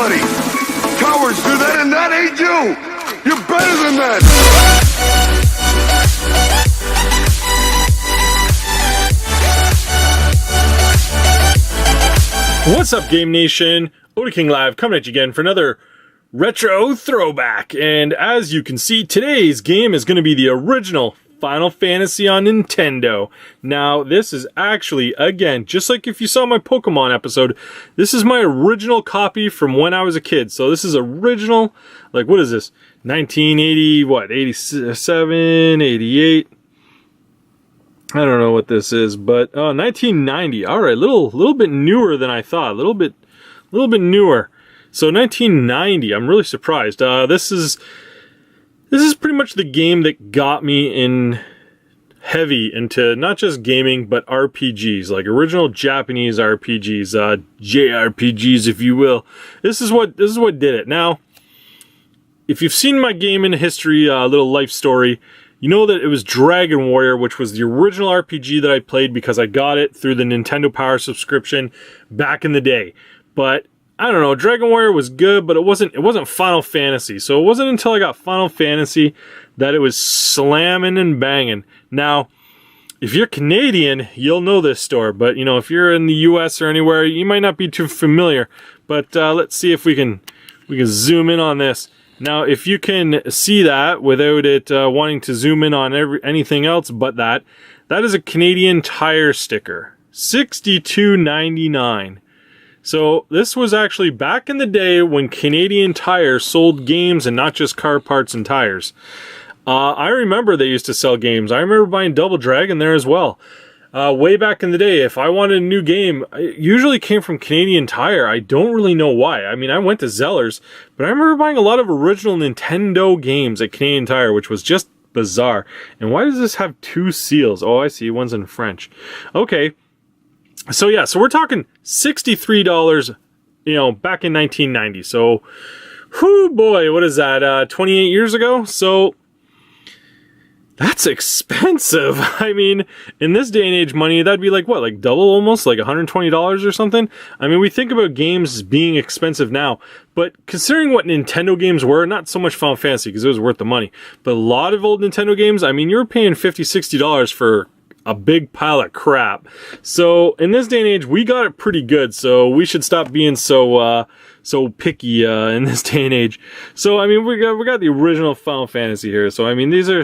anybody. Cowards do that, and that ain't you. You're better than that. What's up, Game Nation? Oda King Live coming at you again for another retro throwback. And as you can see, today's game is going to be the original Final Fantasy on Nintendo. Now, this is actually, again, just like if you saw my Pokemon episode, this is my original copy from when I was a kid. So this is original, like, what is this? 1980, what, 87, 88? I don't know what this is, but 1990. All right, little bit newer than I thought. A little bit newer. So 1990. I'm really surprised. This is pretty much the game that got me in heavy into not just gaming but RPGs, like original Japanese RPGs, JRPGs, if you will. This is what did it. Now, if you've seen my game in history, little life story, you know that it was Dragon Warrior, which was the original RPG that I played because I got it through the Nintendo Power subscription back in the day. But I don't know, Dragon Warrior was good, but it wasn't Final Fantasy. So it wasn't until I got Final Fantasy that it was slamming and banging. Now, if you're Canadian, you'll know this story, but you know, if you're in the US or anywhere, you might not be too familiar. But let's see if we can zoom in on this. Now, if you can see that without it wanting to zoom in on anything else but that is a Canadian Tire sticker, $62.99. So this was actually back in the day when Canadian Tire sold games and not just car parts and tires. I remember they used to sell games. I remember buying Double Dragon there as well. Way back in the day, if I wanted a new game, it usually came from Canadian Tire. I don't really know why. I mean, I went to Zellers, but I remember buying a lot of original Nintendo games at Canadian Tire, which was just bizarre. And why does this have two seals? Oh, I see. One's in French. Okay. So yeah, so we're talking $63, you know, back in 1990. So, whoo boy, what is that, 28 years ago? So, that's expensive. I mean, in this day and age money, that'd be like, what, like double almost? Like $120 or something? I mean, we think about games being expensive now, but considering what Nintendo games were, not so much Final Fantasy because it was worth the money, but a lot of old Nintendo games, I mean, you were paying $50, $60 for a big pile of crap. So in this day and age, we got it pretty good. So we should stop being so picky in this day and age. So I mean, we got the original Final Fantasy here. So I mean, these are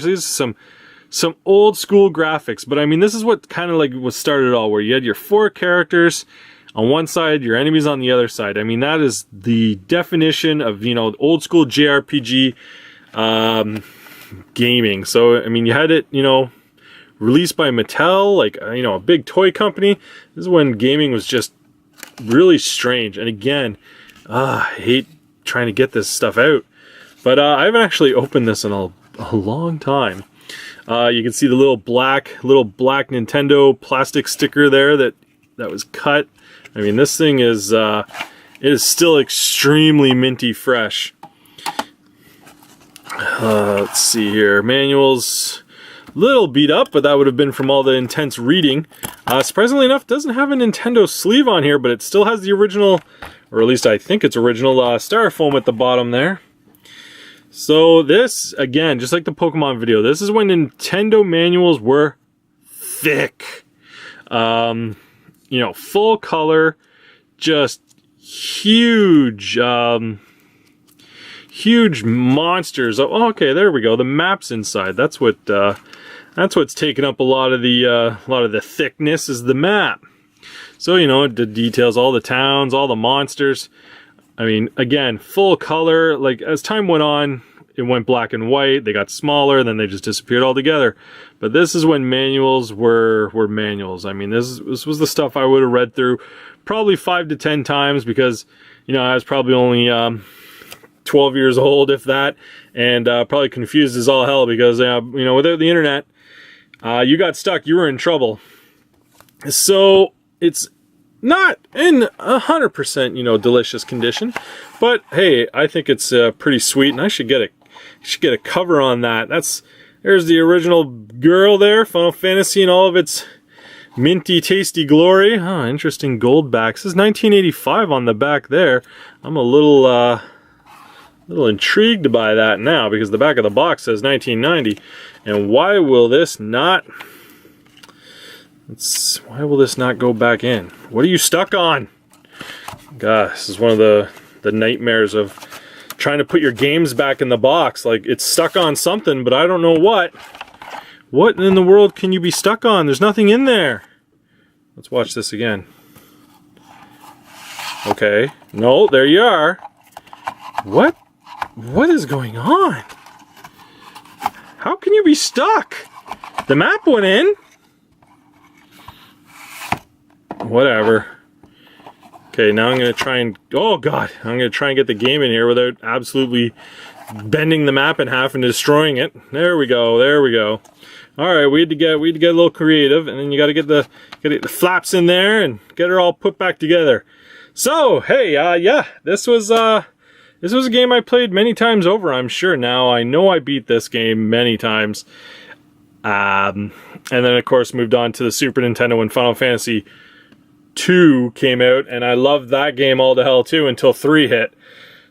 some old school graphics. But I mean, this is what kind of like what started it all, where you had your four characters on one side, your enemies on the other side. I mean, that is the definition of, you know, old school JRPG gaming. So I mean, you had it, you know, released by Mattel, like, you know, a big toy company. This is when gaming was just really strange. And again, I hate trying to get this stuff out. But I haven't actually opened this in a long time. You can see the little black Nintendo plastic sticker there that was cut. I mean, this thing is, it is still extremely minty fresh. Let's see here. Manuals. Little beat up, but that would have been from all the intense reading. Surprisingly enough, doesn't have a Nintendo sleeve on here, but it still has the original, or at least I think it's original, styrofoam at the bottom there. So this, again, just like the Pokemon video, this is when Nintendo manuals were thick. You know, full color, just huge, huge monsters. Oh, okay, there we go. The map's inside. That's what's taking up a lot of the thickness is the map. So, you know, it details all the towns, all the monsters. I mean, again, full color. Like, as time went on, it went black and white. They got smaller, then they just disappeared altogether. But this is when manuals were manuals. I mean, this was the stuff I would have read through probably 5 to 10 times because, you know, I was probably only 12 years old, if that, and probably confused as all hell because, you know, without the internet, you got stuck, you were in trouble. So it's not in 100%, you know, delicious condition, but hey, I think it's pretty sweet, and I should get a cover on that. There's the original girl there, Final Fantasy, and all of its Minty Tasty Glory. Huh, interesting gold back. This is 1985 on the back there. I'm a little intrigued by that now because the back of the box says 1990. And why will this not... why will this not go back in? What are you stuck on? God, this is one of the nightmares of trying to put your games back in the box. Like, it's stuck on something, but I don't know what. What in the world can you be stuck on? There's nothing in there. Let's watch this again. Okay. No, there you are. What? What is going on? How can you be stuck? The map went in. Whatever. Okay, now I'm going to try and... Oh, God. I'm going to try and get the game in here without absolutely bending the map in half and destroying it. There we go. There we go. All right, we had to get a little creative, and then you got to get the flaps in there and get her all put back together. So, hey, yeah, this was a game I played many times over, I'm sure. Now, I know I beat this game many times. And then, of course, moved on to the Super Nintendo when Final Fantasy 2 came out, and I loved that game all to hell too until 3 hit.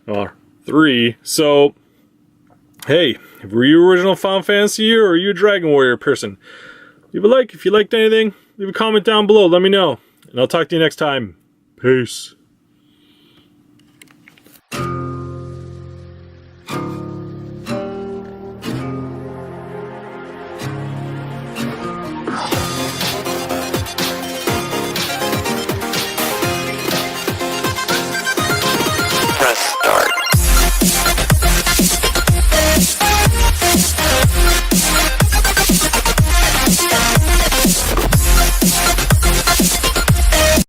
Or 3. So, hey, were you original Final Fantasy or are you a Dragon Warrior person? Leave a like if you liked anything. Leave a comment down below. Let me know. And I'll talk to you next time. Peace.